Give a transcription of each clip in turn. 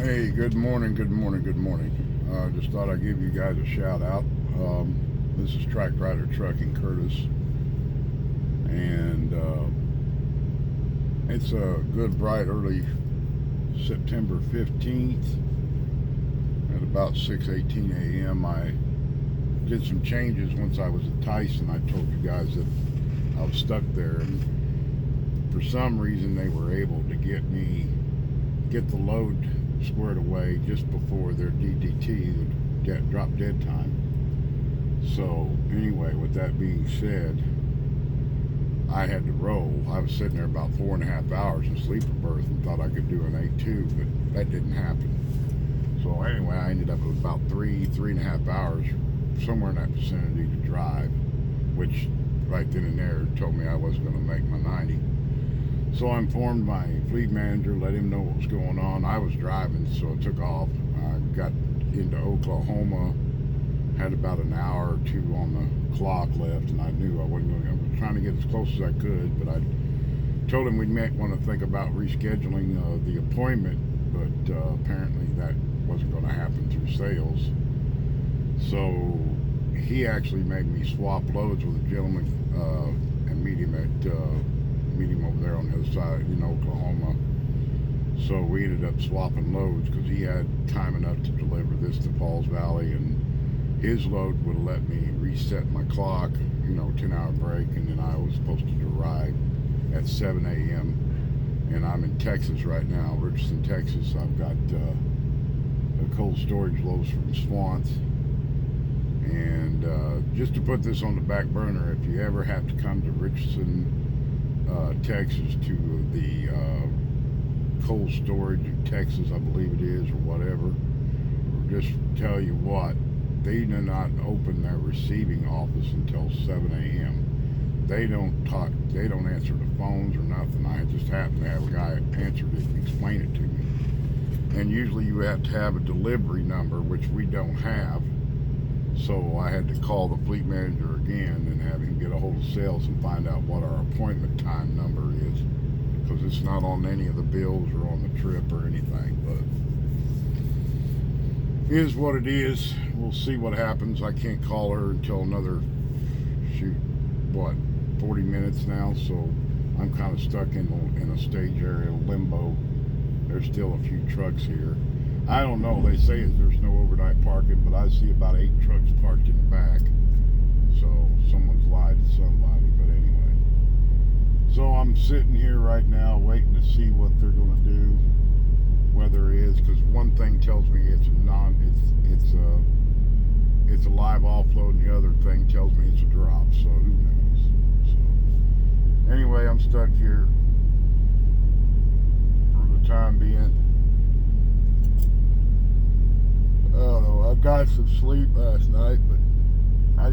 Hey, good morning, good morning, good morning. Just thought I'd give you guys a shout out. This is Track Rider Trucking Curtis, and it's a good, bright, early September 15th at about 6:18 a.m. I did some changes once I was at Tyson. I told you guys that I was stuck there, and for some reason they were able to get the load squared away just before their DDT, the drop dead time. So anyway, with that being said, I had to roll. I was sitting there about 4.5 hours in sleeper berth and thought I could do an 8-2, but that didn't happen. So anyway, I ended up with about 3.5 hours, somewhere in that vicinity to drive, which right then and there told me I wasn't going to make my 90. So I informed my fleet manager, let him know what was going on. I was driving, so I took off. I got into Oklahoma, had about an hour or two on the clock left, and I knew I wasn't going to. I was trying to get as close as I could, but I told him we might want to think about rescheduling the appointment, but apparently that wasn't going to happen through sales. So he actually made me swap loads with a gentleman and meet him over there on the other side in Oklahoma. So we ended up swapping loads because he had time enough to deliver this to Falls Valley, and his load would have let me reset my clock, 10-hour break, and then I was supposed to arrive at 7 a.m. and I'm in Texas right now, Richardson, Texas. I've got a cold storage loads from Swans, and just to put this on the back burner, if you ever have to come to Richardson, Texas, to the cold storage of Texas, I believe it is, or whatever, just tell you what, they do not open their receiving office until 7 a.m. They don't answer the phones or nothing. I just happened to have a guy answer it and explain it to me. And usually you have to have a delivery number, which we don't have. So I had to call the fleet manager again and have him get a hold of sales and find out what our appointment time number is, because it's not on any of the bills or on the trip or anything. But it is what it is. We'll see what happens. I can't call her until another 40 minutes now, so I'm kind of stuck in a stage area, limbo. There's still a few trucks here. I don't know, they say there's no overnight parking, but I see about 8 trucks parked in the back. So someone's lied to somebody, but anyway. So I'm sitting here right now waiting to see what they're going to do, whether it is, because one thing tells me it's a live offload, and the other thing tells me it's a drop, so who knows. So anyway, I'm stuck here for the time being. I don't know, I got some sleep last night, but I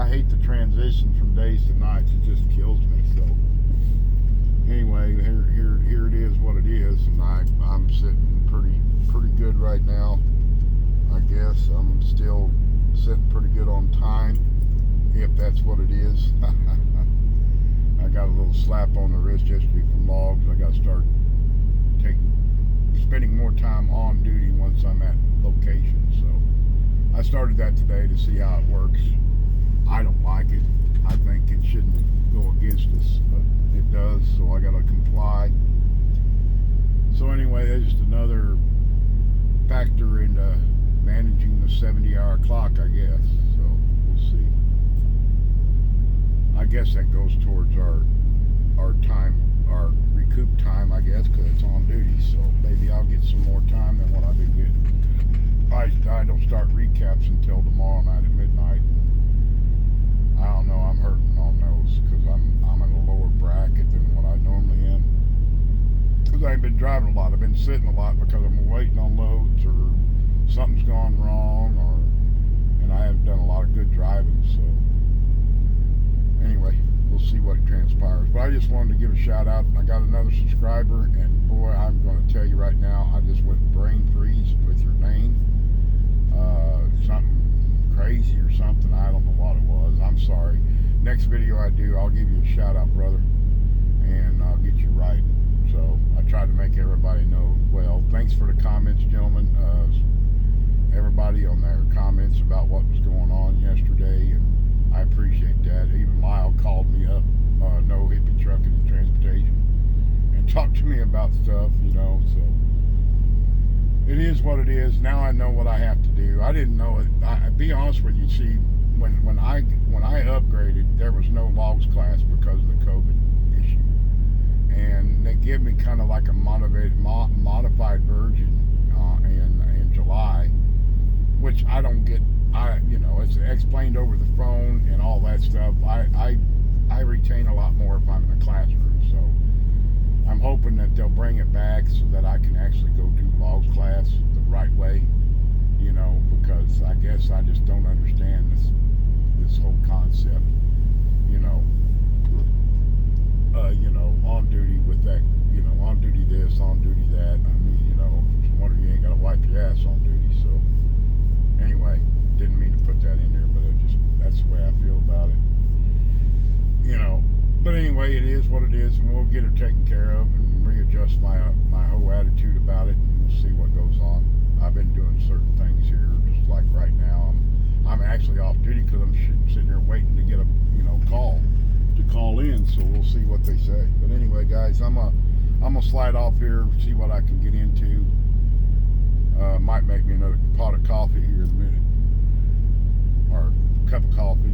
hate the transition from days to nights. It just kills me. So anyway, here it is what it is, and I'm sitting pretty good right now. I guess I'm still sitting pretty good on time, if that's what it is. I got a little slap on the wrist yesterday from logs. I got to start spending more time on duty once I'm at location. So I started that today to see how it works. I don't like it. I think it shouldn't go against us, but it does, so I got to comply. So anyway, that's just another factor into managing the 70-hour clock, I guess. So we'll see. I guess that goes towards our time, our recoup time, I guess, because it's on duty. So maybe I'll get some more time than what I've been getting. I don't start recaps until tomorrow night at midnight. I don't know, I'm hurting on those because I'm in a lower bracket than what I normally am. Because I ain't been driving a lot. I've been sitting a lot because I'm waiting on loads, or something's gone wrong, and I haven't done a lot of good driving. So anyway, we'll see what transpires. But I just wanted to give a shout out. I got another subscriber, and boy, I'm going to tell you right now, I just went brain freeze with your name. Something crazy or something. I don't know what it was. I'm sorry. Next video I do, I'll give you a shout out, brother, and I'll get you right. So I try to make everybody know. Well, thanks for the comments, gentlemen. Everybody on their comments about what was going on yesterday, and I appreciate that. Even Lyle called me up, No Hippie Trucking and Transportation, and talked to me about stuff, so it is what it is. Now I know what I have to do. I didn't know it. I'll be honest with you. See, when I upgraded, there was no logs class because of the COVID issue, and they give me kind of like a modified version in July, which I don't get. It's explained over the phone and all that stuff. I retain a lot more if I'm in a classroom, so I'm hoping that they'll bring it back so that I can actually go do logs class the right way, because I guess I just don't understand this whole concept, on duty with that, on duty this, on duty that. I mean, wonder you ain't got to wipe your ass on duty. So anyway, didn't mean to put that in there, but that's the way I feel about it, But anyway, it is what it is, and we'll get it taken care of and readjust my whole attitude about it, and we'll see what goes on. I've been doing certain things here, just like right now. I'm actually off duty because I'm sitting there waiting to get a call in. So we'll see what they say. But anyway, guys, I'm gonna slide off here, see what I can get into. Might make me another pot of coffee here in a minute, or a cup of coffee,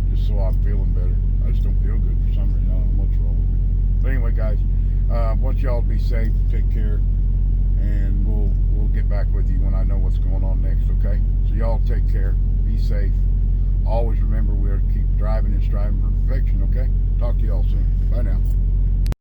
just so I'm feeling better. I just don't feel good for some reason. I don't know what's wrong with me. But anyway, guys, I want y'all to be safe, take care, and we'll get back with you when I know what's going on next, okay? So y'all take care, be safe. Always remember, we're to keep driving and striving for perfection, okay? Talk to y'all soon. Bye now.